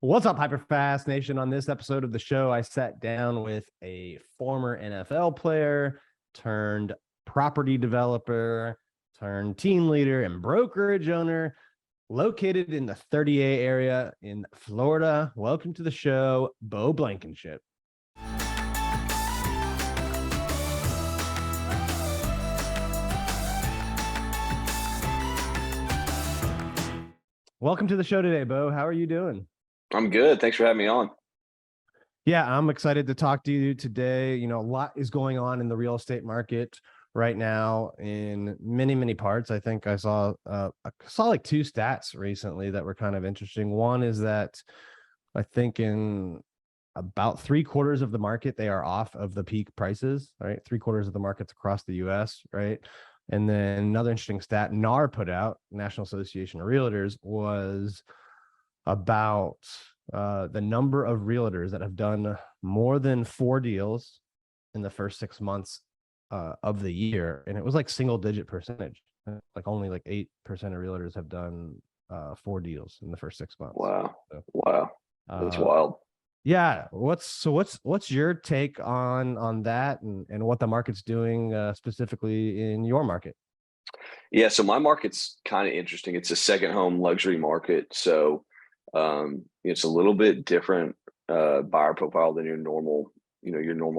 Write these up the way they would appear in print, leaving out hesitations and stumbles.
What's up, HyperFast Nation? On this episode of the show, I sat down with a former NFL player turned property developer turned team leader and brokerage owner located in the 30A area in Florida. Welcome to the show, Beau Blankenship. Welcome to the show today, Beau. How are you doing? I'm good. Thanks for having me on. Yeah, I'm excited to talk to you today. You know, a lot is going on in the real estate market right now in many parts. I think I saw like two stats recently that were kind of interesting. One is that I think in about 3/4 of the market, they are off of the peak prices, right? 3/4 of the markets across the US, right? And then another interesting stat NAR put out, National Association of Realtors, was about the number of realtors that have done more than 4 deals in the first 6 months of the year. And it was like single digit percentage, like only like 8% of realtors have done 4 deals in the first 6 months. Wow. So, Wow. That's wild. Yeah. What's your take on that and what the market's doing specifically in your market? Yeah. So my market's kind of interesting. It's a second home luxury market. So it's a little bit different buyer profile than your normal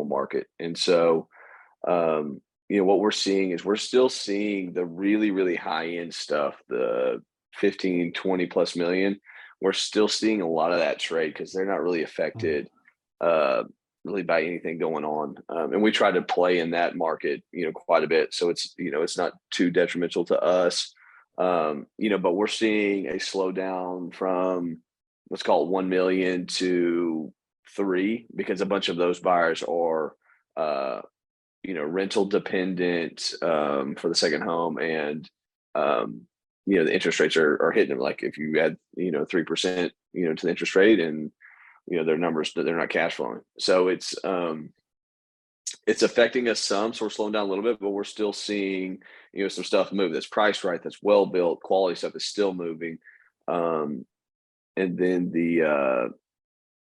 market. And so what we're seeing is we're still seeing the really high end stuff, the 15, 20 plus million. We're still seeing a lot of that trade because they're not really affected really by anything going on. And we try to play in that market, quite a bit. So it's not too detrimental to us. But we're seeing a slowdown from, let's call it 1 million to 3, because a bunch of those buyers are, rental dependent for the second home. And, the interest rates are hitting them. Like if you add, 3%, to the interest rate, and, their numbers, they're not cash flowing. So it's affecting us some, so we're slowing down a little bit, but we're still seeing, some stuff move that's priced right, that's well built, quality stuff is still moving. And then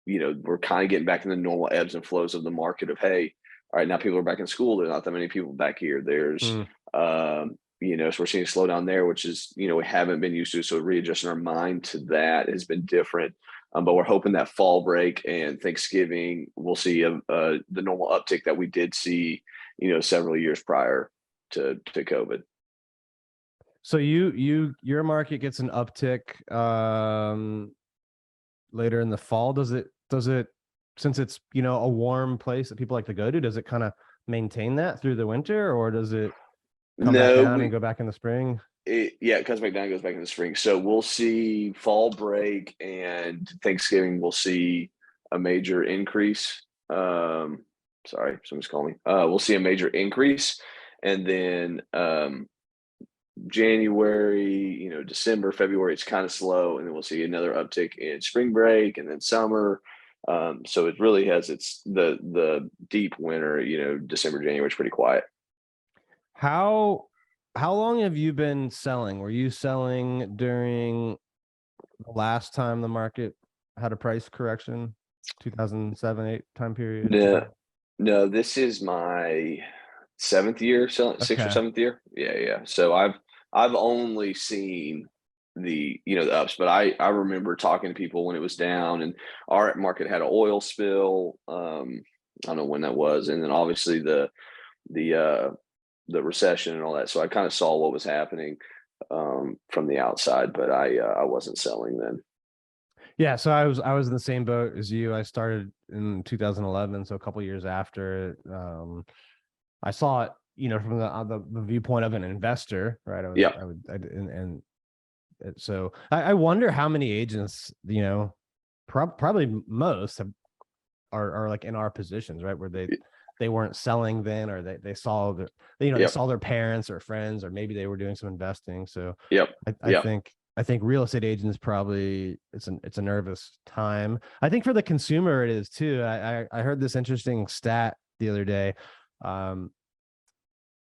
we're kind of getting back in the normal ebbs and flows of the market of, hey, all right, now people are back in school. There's not that many people back here. There's, so we're seeing a slowdown there, which is, we haven't been used to. So readjusting our mind to that has been different. But we're hoping that fall break and Thanksgiving, we'll see the normal uptick that we did see, several years prior to COVID. So your market gets an uptick later in the fall. Does it, since it's, a warm place that people like to go to, does it kind of maintain that through the winter, or does it come back down and go back in the spring? It comes back down, goes back in the spring. So we'll see fall break and Thanksgiving, we'll see a major increase. Sorry, someone's calling me. We'll see a major increase. And then January, December, February, it's kind of slow. And then we'll see another uptick in spring break and then summer. So it really has the deep winter, December, January is pretty quiet. How long have you been selling? Were you selling during the last time the market had a price correction, 2007-8 time period? No, this is my 7th year selling, Okay. 6th or 7th year. Yeah. So I've only seen the ups, but I remember talking to people when it was down, and our market had an oil spill. I don't know when that was, and then obviously the recession and all that. So I kind of saw what was happening from the outside, but I wasn't selling then. Yeah, so I was in the same boat as you. I started in 2011, so a couple of years after. I saw it, from the viewpoint of an investor, right? So I wonder how many agents, probably most are like in our positions, right, where they weren't selling then, or they saw they saw their parents or friends, or maybe they were doing some investing. So I think real estate agents probably it's a nervous time. I think for the consumer it is too. I heard this interesting stat the other day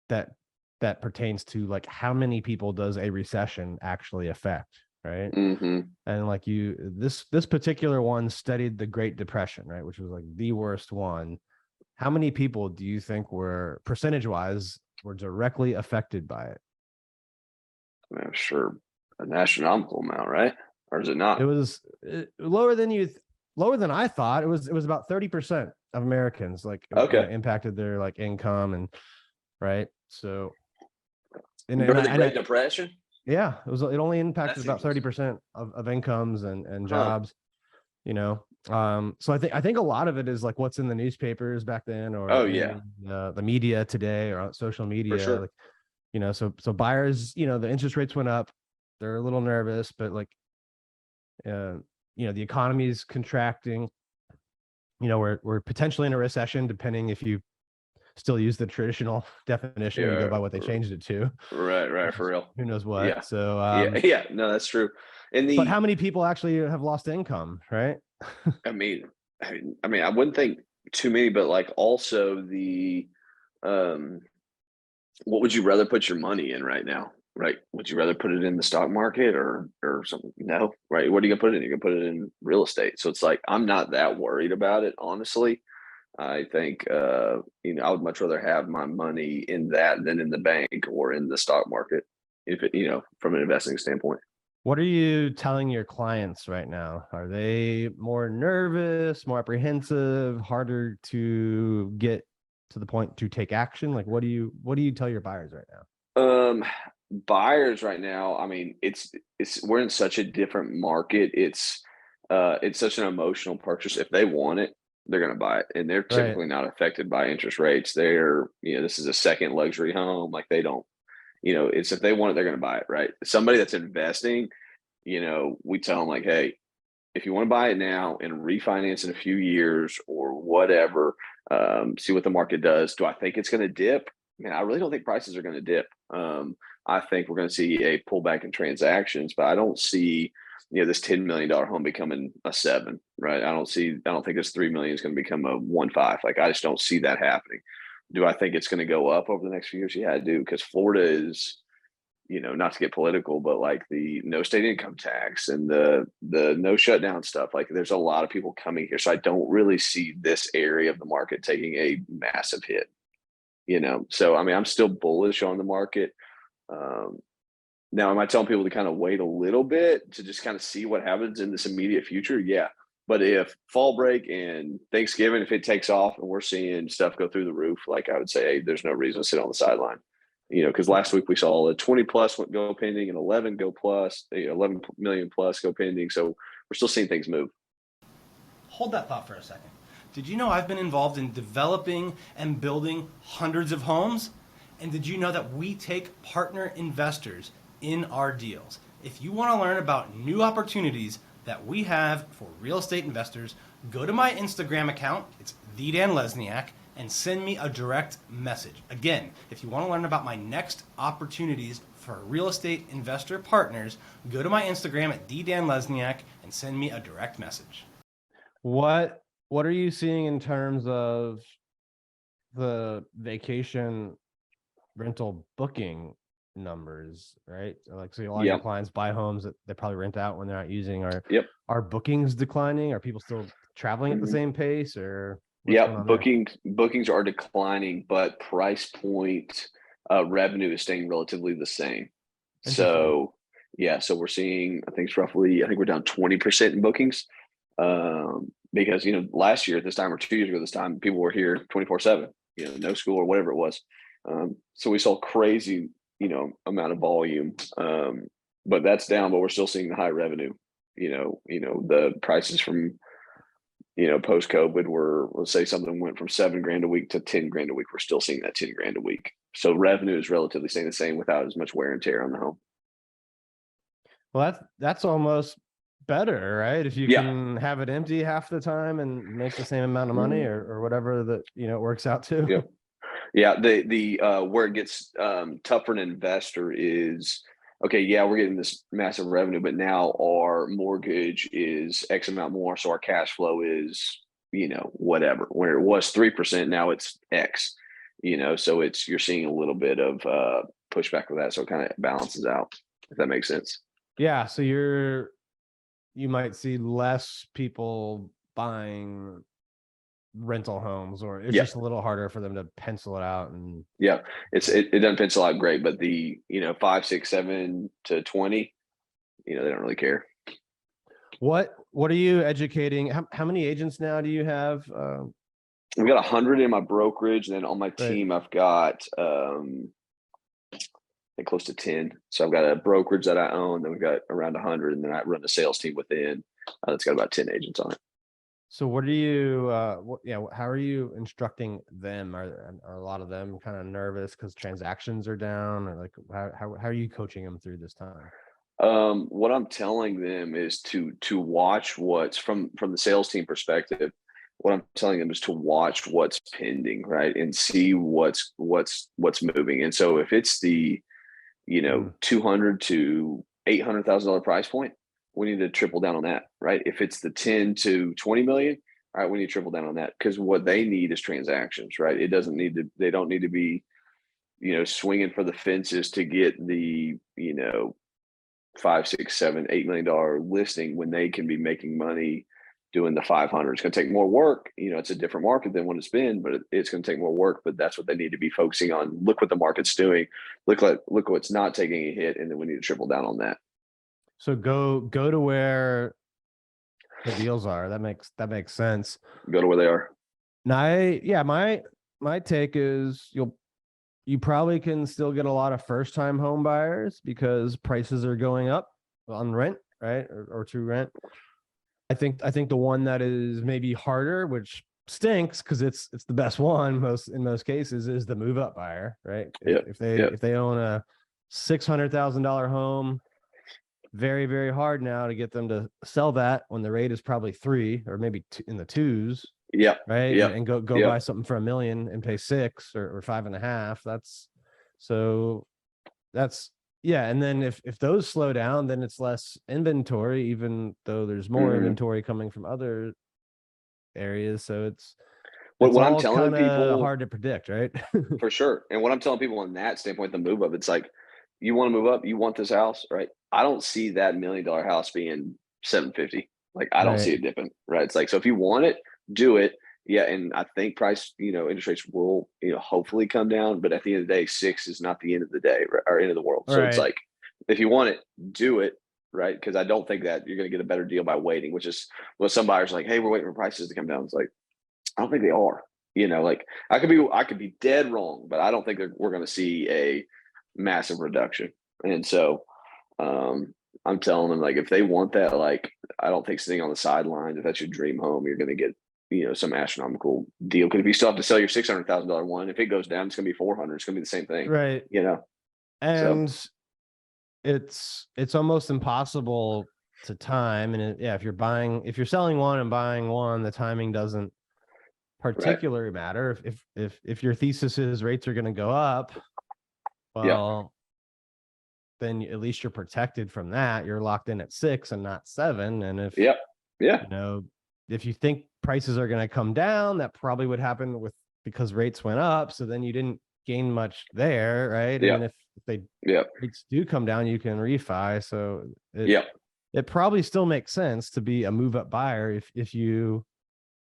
that pertains to like how many people does a recession actually affect, right? Mm-hmm. And like this particular one studied the Great Depression, right, which was like the worst one. How many people do you think were, percentage wise, were directly affected by it? I mean, I'm sure an astronomical amount, right? Or is it It not? was lower than lower than I thought. It was about 30% of Americans, like, Okay. impacted their like income, and right. So and and During I, the and Great I Depression? yeah, it only impacted That's about interesting. 30% of incomes and Huh. jobs, you know. So I think a lot of it is like what's in the newspapers back then, or Oh, yeah, in the media today, or on social for media, sure. like, so buyers, the interest rates went up, they're a little nervous, but like, uh, the economy is contracting, we're potentially in a recession, depending if you still use the traditional definition or you go Yeah. by what they changed it to, Right, which for is real. who knows what. Yeah. So Yeah. No, that's true. And but how many people actually have lost income, right? I mean, I wouldn't think too many, but like also um, what would you rather put your money in right now? Right? Would you rather put it in the stock market or something? No, right? What are you gonna put it in? You're gonna put it in real estate. So it's like I'm not that worried about it, honestly. I think I would much rather have my money in that than in the bank or in the stock market, if it, from an investing standpoint. What are you telling your clients right now? Are they more nervous, more apprehensive, harder to get to the point to take action? Like, what do you tell your buyers right now? Um, Buyers right now, I mean, it's we're in such a different market. It's such an emotional purchase. If they want it, they're gonna buy it. And they're Right. typically not affected by interest rates. This is a second luxury home. Like they don't, it's if they want it, they're gonna buy it, right? Somebody that's investing, we tell them like, hey, if you want to buy it now and refinance in a few years or whatever, see what the market does. Do I think it's going to dip? Man, I really don't think prices are going to dip. I think we're going to see a pullback in transactions, but I don't see, this $10 million home becoming a 7, right? I don't think this 3 million is going to become a 1.5. Like, I just don't see that happening. Do I think it's going to go up over the next few years? Yeah, I do. Because Florida is, not to get political, but like the no state income tax and the no shutdown stuff, like there's a lot of people coming here. So I don't really see this area of the market taking a massive hit. So I mean, I'm still bullish on the market. Um, Now, am I telling people to kind of wait a little bit to just kind of see what happens in this immediate future? Yeah. But if fall break and Thanksgiving, if it takes off and we're seeing stuff go through the roof, like I would say, hey, there's no reason to sit on the sideline. Because last week we saw a 20 plus go pending and 11 go plus, 11 million plus go pending. So we're still seeing things move. Hold that thought for a second. Did you know I've been involved in developing and building hundreds of homes? And did you know that we take partner investors in our deals? If you want to learn about new opportunities that we have for real estate investors, go to my Instagram account. It's the Dan Lesniak, and send me a direct message. Again, if you want to learn about my next opportunities for real estate investor partners, go to my Instagram at @DDanLesniak and send me a direct message. What are you seeing in terms of the vacation rental booking numbers, right? Like, so a lot of your Yep. clients buy homes that they probably rent out when they're not using. Yep. Are bookings declining? Are people still traveling at the Mhm. same pace, or what's going Yep. on there? Bookings are declining, but price point revenue is staying relatively the same. Interesting. So yeah, so we're seeing, I think we're down 20% in bookings. Because last year at this time or 2 years ago this time, people were here 24/7, no school or whatever it was. So we saw crazy, amount of volume. But that's down, but we're still seeing the high revenue. The prices from, post COVID were, let's say something went from 7 grand a week to 10 grand a week. We're still seeing that 10 grand a week. So revenue is relatively staying the same without as much wear and tear on the home. Well, that's almost better, right? If you Yeah. can have it empty half the time and make the same amount of money, Mhm. or whatever that it works out to. Yeah. Yeah, the where it gets tough for an investor is, okay, yeah, we're getting this massive revenue, but now our mortgage is X amount more, so our cash flow is, whatever. Where it was 3%, now it's X. So you're seeing a little bit of pushback with that, so it kind of balances out, if that makes sense. Yeah. So you might see less people buying rental homes, or it's Yeah. just a little harder for them to pencil it out. And Yeah. It doesn't pencil out great, but the, 5, 6, 7 to 20, they don't really care. what are you educating? How many agents now do you have? We've got 100 in my brokerage, and then on my Right. team, I've got I think close to 10. So I've got a brokerage that I own, then we've got around 100, and then I run the sales team within. That's got about 10 agents on it. So what are you, how are you instructing them? Are a lot of them kind of nervous because transactions are down, or like how are you coaching them through this time? What I'm telling them is to watch what's from the sales team perspective. What I'm telling them is to watch what's pending, right, and see what's moving. And so if it's the $200 to $800,000 price point, we need to triple down on that, right? If it's the 10 to 20 million, all right, we need to triple down on that, because what they need is transactions, right? They don't need to be, swinging for the fences to get the, 5, 6, 7, $8 million listing when they can be making money doing the 500. It's going to take more work. It's a different market than what it's been, but it's going to take more work. But that's what they need to be focusing on. Look what the market's doing. Look what's not taking a hit, and then we need to triple down on that. So go to where the deals are. That makes sense. Go to where they are. My take is you probably can still get a lot of first time home buyers because prices are going up on rent, right? Or to rent. I think the one that is maybe harder, which stinks because it's the best one in most cases, is the move up buyer, right? If they own a $600,000 home, very, very hard now to get them to sell that when the rate is probably 3 or maybe in the 2s. Yeah. Right. Yeah. And go buy something for $1 million and pay 6 or 5.5. Yeah. And then if those slow down, then it's less inventory, even though there's more inventory coming from other areas. So it's what I'm all telling people, hard to predict, right? for sure. And what I'm telling people on that standpoint, the move up, it's like, you want to move up, you want this house, right? I don't see that $1 million house being 750. Like, I don't Right. see it dipping, right? It's like, so if you want it, do it. Yeah. And I think interest rates will, hopefully come down, but at the end of the day, 6 is not the end of the day, or end of the world. So it's like, if you want it, do it, right? Because I don't think that you're going to get a better deal by waiting, which is what some buyers are like, hey, we're waiting for prices to come down. It's like, I don't think they are. Like, I could be dead wrong, but I don't think we're going to see a massive reduction. And so I'm telling them, like, if they want that, like, I don't think sitting on the sidelines, if that's your dream home, you're going to get some astronomical deal. Because if you still have to sell your $600,000 one, if it goes down, it's going to be 400. It's going to be the same thing, right? And so it's almost impossible to time. And if you're selling one and buying one, the timing doesn't particularly matter. If your thesis is rates are going to go up, well, then at least you're protected from that. You're locked in at 6 and not 7. And if if you think prices are going to come down, that probably would happen because rates went up. So then you didn't gain much there, right? And then if rates do come down, you can refi. So it probably still makes sense to be a move up buyer if you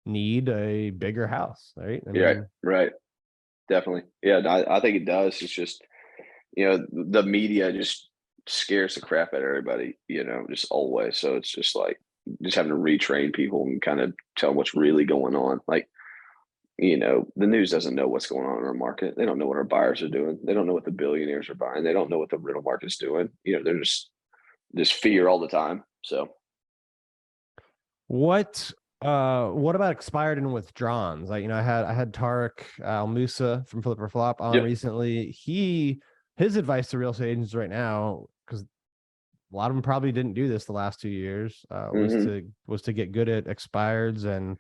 need a bigger house, right? Right. Definitely. Yeah, I think it does. It's just, the media just scares the crap out of everybody, just always. So it's just like, just having to retrain people and kind of tell them what's really going on. Like, the news doesn't know what's going on in our market. They don't know what our buyers are doing. They don't know what the billionaires are buying. They don't know what the rental market's doing. They're just fear all the time. So what about expired and withdrawns? Like, I had Tarek Al Musa from Flip or Flop on recently. His advice to real estate agents right now, because a lot of them probably didn't do this the last 2 years, was to get good at expireds and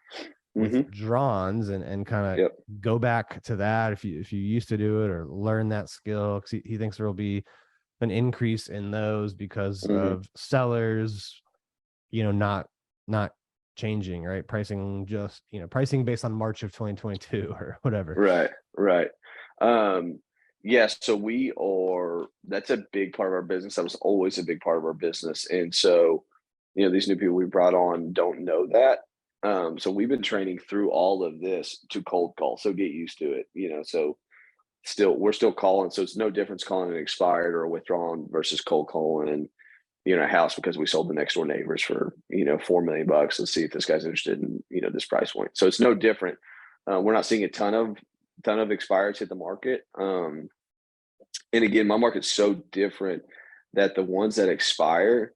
withdrawns and kind of go back to that if you used to do it, or learn that skill, because he thinks there will be an increase in those because of sellers, not changing, right? Pricing pricing based on March of 2022 or whatever. Right. Yeah, so that's a big part of our business. That was always a big part of our business. And so, these new people we brought on don't know that. So we've been training through all of this to cold call. So get used to it, so we're still calling. So it's no difference calling an expired or a withdrawn versus cold calling, a house because we sold the next door neighbors for, $4 million. Let's see if this guy's interested in, this price point. So it's no different. We're not seeing a ton of expireds hit the market. And again, my market's so different that the ones that expire,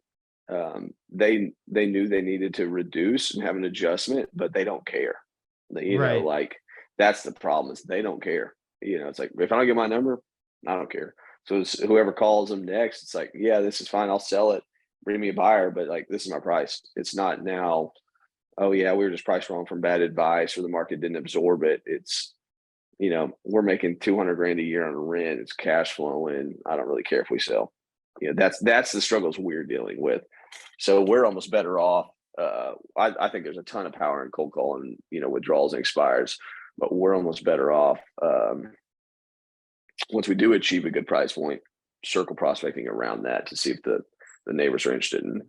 they knew they needed to reduce and have an adjustment, but they don't care. Right. Like that's the problem is they don't care. It's like if I don't get my number, I don't care. So it's whoever calls them next, it's like, yeah, this is fine. I'll sell it. Bring me a buyer, but like this is my price. It's not now. Oh yeah, we were just priced wrong from bad advice or the market didn't absorb it. It's we're making 200 grand a year on rent. It's cash flowing. I don't really care if we sell. That's the struggles we're dealing with. So we're almost better off. I think there's a ton of power in cold calling, withdrawals and expires, but we're almost better off once we do achieve a good price point, circle prospecting around that to see if the neighbors are interested in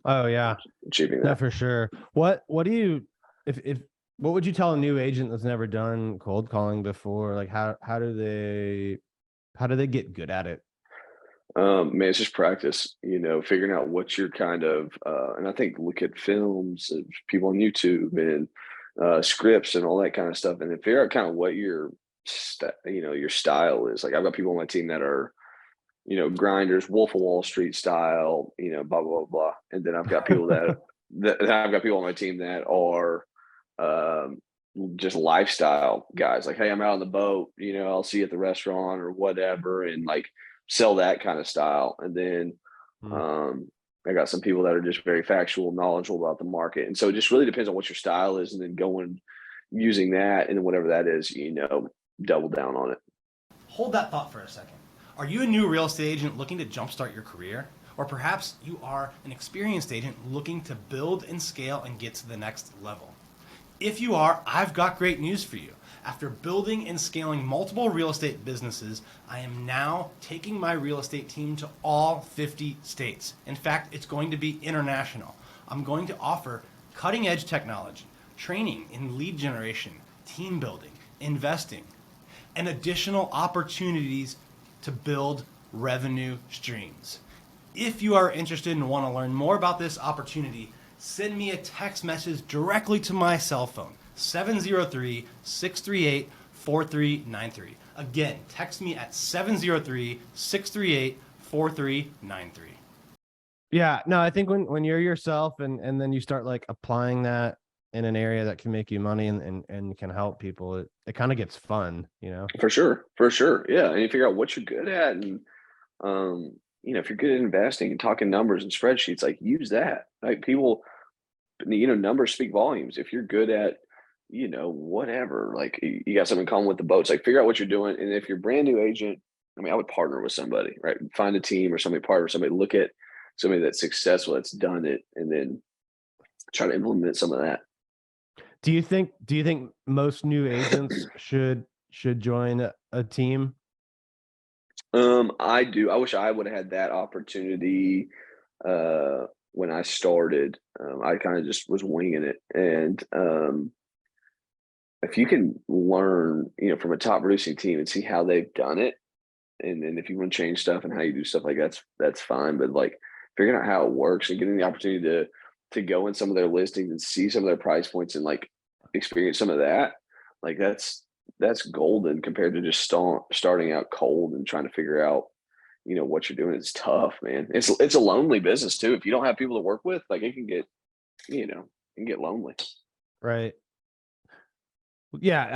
achieving that. No, for sure. What do you if what would you tell a new agent that's never done cold calling before? Like how do they get good at it? Man, it's just practice, figuring out what you're kind of, and I think look at films and people on YouTube and scripts and all that kind of stuff, and then figure out kind of what your style is. Like I've got people on my team that are, grinders, Wolf of Wall Street style, blah blah blah, and then I've got people that I've got people on my team that are just lifestyle guys. Like, hey, I'm out on the boat, I'll see you at the restaurant or whatever, and like sell that kind of style. And then I got some people that are just very factual, knowledgeable about the market. And so it just really depends on what your style is, and then going using that, and then whatever that is, double down on it. Hold that thought for a second. Are you a new real estate agent looking to jumpstart your career? Or perhaps you are an experienced agent looking to build and scale and get to the next level? If you are, I've got great news for you. After building and scaling multiple real estate businesses, I am now taking my real estate team to all 50 states. In fact, it's going to be international. I'm going to offer cutting edge technology, training in lead generation, team building, investing, and additional opportunities to build revenue streams. If you are interested and want to learn more about this opportunity, send me a text message directly to my cell phone, 703-638-4393. Again, text me at 703-638-4393. Yeah, no, I think when you're yourself and then you start like applying that in an area that can make you money and can help people, it kind of gets fun, For sure. Yeah. And you figure out what you're good at. And, if you're good at investing and talking numbers and spreadsheets, like use that. Like people, numbers speak volumes. If you're good at, whatever, like you got something in common with the boats, like figure out what you're doing. And if you're a brand new agent, I would partner with somebody, right? Find a team or somebody, partner with somebody, look at somebody that's successful, that's done it, and then try to implement some of that. Do you think most new agents should join a team? I do. I wish I would have had that opportunity when I started. I kind of just was winging it. And if you can learn, from a top producing team and see how they've done it, and then if you want to change stuff and how you do stuff, like that's fine. But like figuring out how it works and getting the opportunity to go in some of their listings and see some of their price points and like experience some of that, like that's golden compared to just starting out cold and trying to figure out, what you're doing. It's tough, man. It's a lonely business too. If you don't have people to work with, like it can get, lonely. Right. Yeah,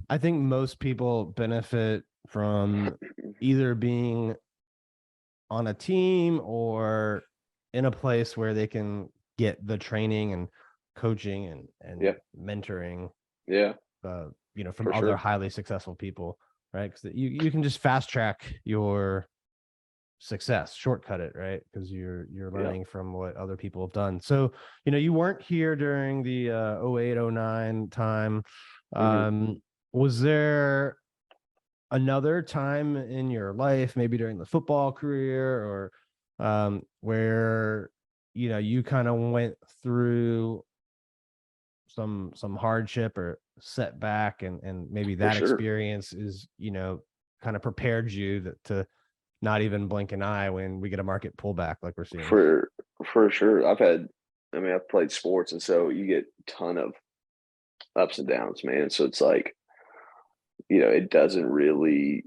I think most people benefit from either being on a team or in a place where they can get the training and coaching and mentoring. Yeah. From other highly successful people, right? Because you can just fast track your success, shortcut it, right? Because you're learning from what other people have done. So you weren't here during the 08, 09 time. Was there another time in your life, maybe during the football career, or where you kind of went through some hardship or setback, and maybe For that sure. experience is kind of prepared you to not even blink an eye when we get a market pullback like we're seeing? For sure. I've played sports, and so you get a ton of ups and downs, man. So it's like, it doesn't really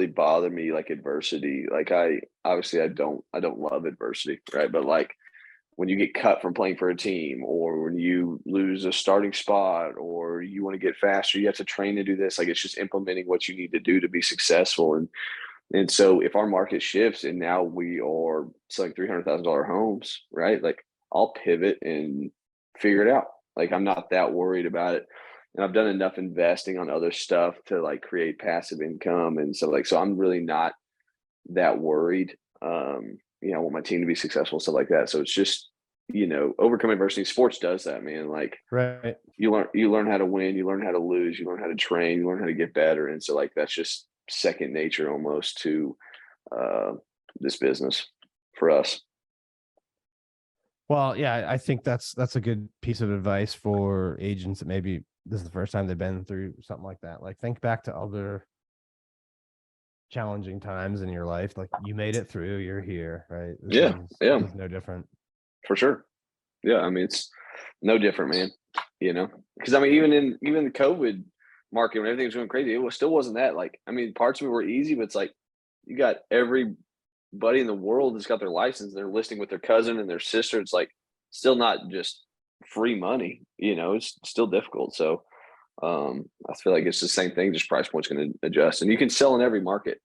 bother me like adversity. Like I don't love adversity, right? But like when you get cut from playing for a team, or when you lose a starting spot, or you want to get faster, you have to train to do this. Like it's just implementing what you need to do to be successful. And so if our market shifts and now we are selling $300,000 homes, right? Like I'll pivot and figure it out. Like I'm not that worried about it. And I've done enough investing on other stuff to like create passive income. And so like, so I'm really not that worried. I want my team to be successful, stuff like that. So it's just, overcoming adversity. Sports does that, man. Like Right. you learn how to win, you learn how to lose, you learn how to train, you learn how to get better. And so like that's just second nature almost to uh this business for us. Well, yeah, I think that's a good piece of advice for agents that maybe this is the first time they've been through something like that. Like think back to other challenging times in your life. Like you made it through, you're here, right? This Yeah, is yeah, this is no different. for sure. Yeah, I mean it's no different, man. Because even the COVID market when everything was going crazy, still wasn't that like. I mean, parts of it were easy, but it's like you got everybody in the world that's got their license. They're listing with their cousin and their sister. It's like still not just free money. It's still difficult. So I feel like it's the same thing. Just price point's going to adjust, and you can sell in every market.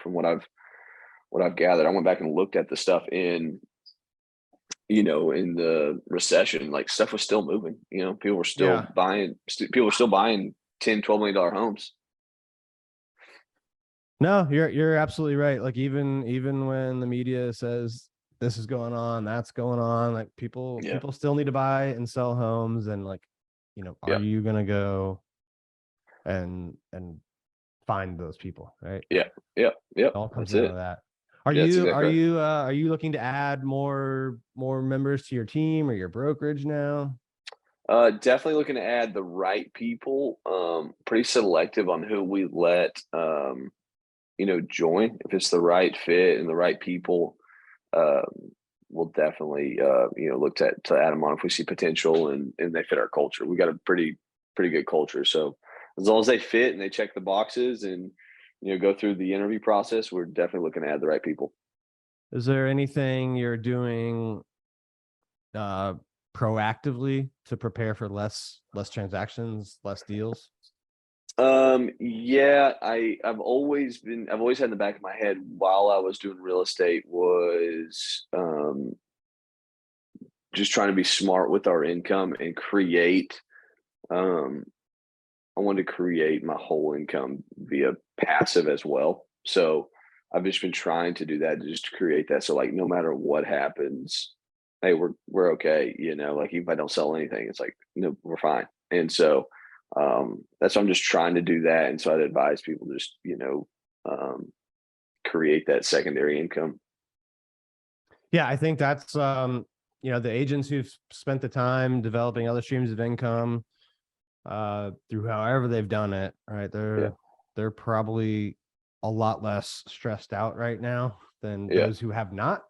From what I've gathered, I went back and looked at the stuff in the recession, like stuff was still moving. People were still Yeah. buying. People were still buying $10-12 million homes. No, you're absolutely right. Like even when the media says this is going on, that's going on, like people Yeah, people still need to buy and sell homes, and like, are yeah, you gonna go and find those people, right? yeah, yeah, yeah. It all comes That's down to it. that. Are Yeah, that's you exactly are right. you are you looking to add more members to your team or your brokerage now? Definitely looking to add the right people. Pretty selective on who we let join. If it's the right fit and the right people, um, we'll definitely look to add them on if we see potential and they fit our culture. We got a pretty good culture. So as long as they fit and they check the boxes and go through the interview process, we're definitely looking to add the right people. Is there anything you're doing uh proactively to prepare for less transactions, less deals? Yeah, I've always had in the back of my head while I was doing real estate was just trying to be smart with our income and create. Um, I wanted to create my whole income via passive as well. So I've just been trying to do that, to just create that. So like no matter what happens, hey, we're okay. Like even if I don't sell anything, it's like no, we're fine. And so that's why I'm just trying to do that. And so I'd advise people just um, create that secondary income. Yeah, I think that's the agents who've spent the time developing other streams of income through however they've done it, right? Yeah, They're probably a lot less stressed out right now than yeah, those who have not.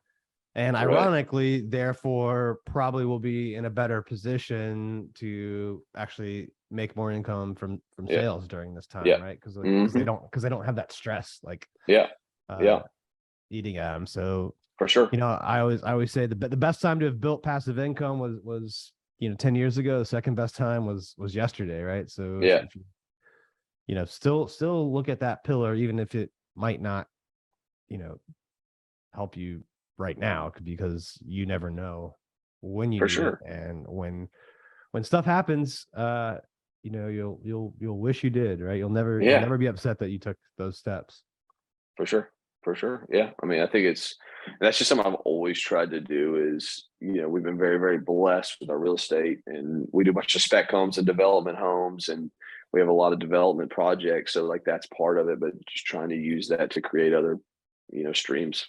And right. ironically, therefore, probably will be in a better position to actually make more income from Yeah, sales during this time, yeah, right? Because hmm they don't have that stress like yeah, uh yeah, eating at them. So for sure. I always say the best time to have built passive income was 10 years ago. The second best time was yesterday, right? So Yeah, if you still look at that pillar, even if it might not you know help you right now, because you never know when you for need it, sure. and when stuff happens, you'll wish you did, right? You'll Yeah, never be upset that you took those steps. for sure. For sure. Yeah. I mean, I think that's just something I've always tried to do is, we've been very, very blessed with our real estate, and we do a bunch of spec homes and development homes, and we have a lot of development projects. So like that's part of it, but just trying to use that to create other, streams.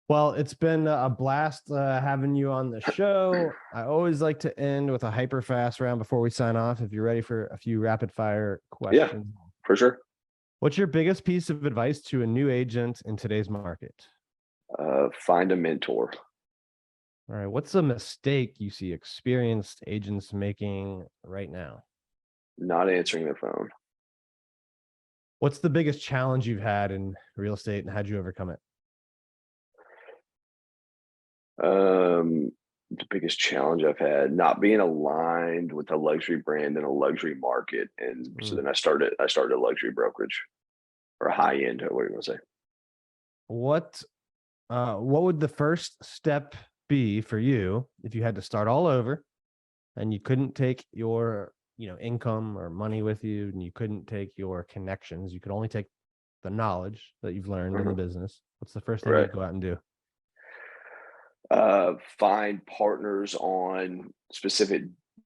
Well, it's been a blast having you on the show. I always like to end with a hyper fast round before we sign off. If you're ready for a few rapid fire questions. Yeah, for sure. What's your biggest piece of advice to a new agent in today's market? Find a mentor. All right. What's a mistake you see experienced agents making right now? Not answering their phone. What's the biggest challenge you've had in real estate, and how'd you overcome it? The biggest challenge I've had, not being aligned with a luxury brand in a luxury market. And so then I started a luxury brokerage, or a high end, what are you gonna say? What would the first step be for you if you had to start all over and you couldn't take your, income or money with you, and you couldn't take your connections, you could only take the knowledge that you've learned in the business? What's the first thing Right. you'd go out and do? Find partners on specific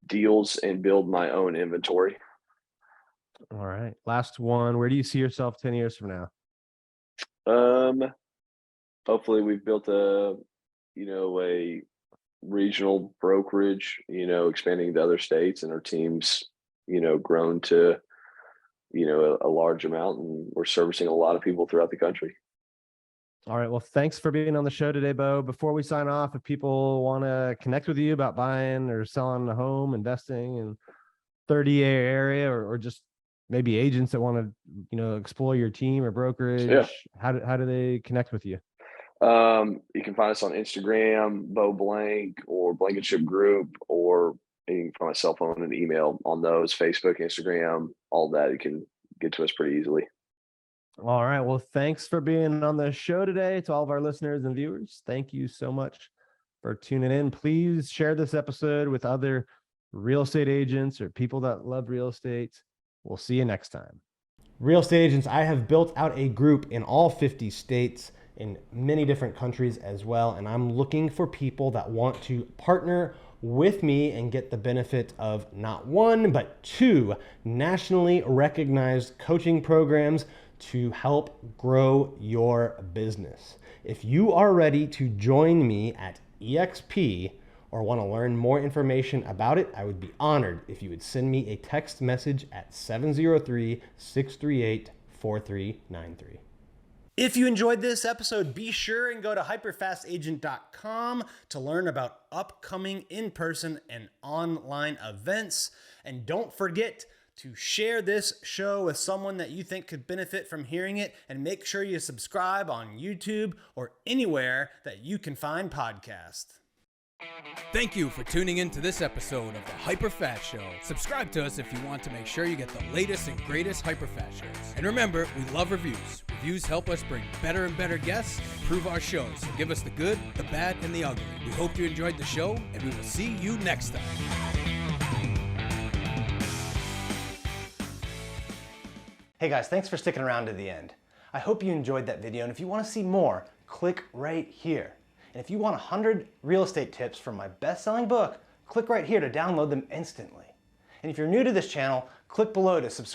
deals and build my own inventory. All right. Last one. Where do you see yourself 10 years from now? Hopefully we've built a regional brokerage, expanding to other states, and our team's, grown to, a large amount, and we're servicing a lot of people throughout the country. All right. Well, thanks for being on the show today, Beau. Before we sign off, if people want to connect with you about buying or selling a home, investing in 30 area, or just maybe agents that want to, explore your team or brokerage, how do they connect with you? You can find us on Instagram, Beau Blank, or Blankenship Group, or you can find my cell phone and email on those, Facebook, Instagram, all that. You can get to us pretty easily. All right. Well, thanks for being on the show today. To all of our listeners and viewers, thank you so much for tuning in. Please share this episode with other real estate agents or people that love real estate. We'll see you next time. Real estate agents, I have built out a group in all 50 states, in many different countries as well. And I'm looking for people that want to partner with me and get the benefit of not one, but two nationally recognized coaching programs to help grow your business. If you are ready to join me at EXP or want to learn more information about it, I would be honored if you would send me a text message at 703-638-4393. If you enjoyed this episode, be sure and go to hyperfastagent.com to learn about upcoming in-person and online events. And don't forget to share this show with someone that you think could benefit from hearing it, and make sure you subscribe on YouTube or anywhere that you can find podcasts. Thank you for tuning in to this episode of the HyperFast Show. Subscribe to us if you want to make sure you get the latest and greatest HyperFast shows. And remember, we love reviews. Reviews help us bring better and better guests and improve our shows. So give us the good, the bad, and the ugly. We hope you enjoyed the show, and we will see you next time. Hey guys, thanks for sticking around to the end. I hope you enjoyed that video, and if you want to see more, click right here. And if you want 100 real estate tips from my best-selling book, click right here to download them instantly. And if you're new to this channel, click below to subscribe.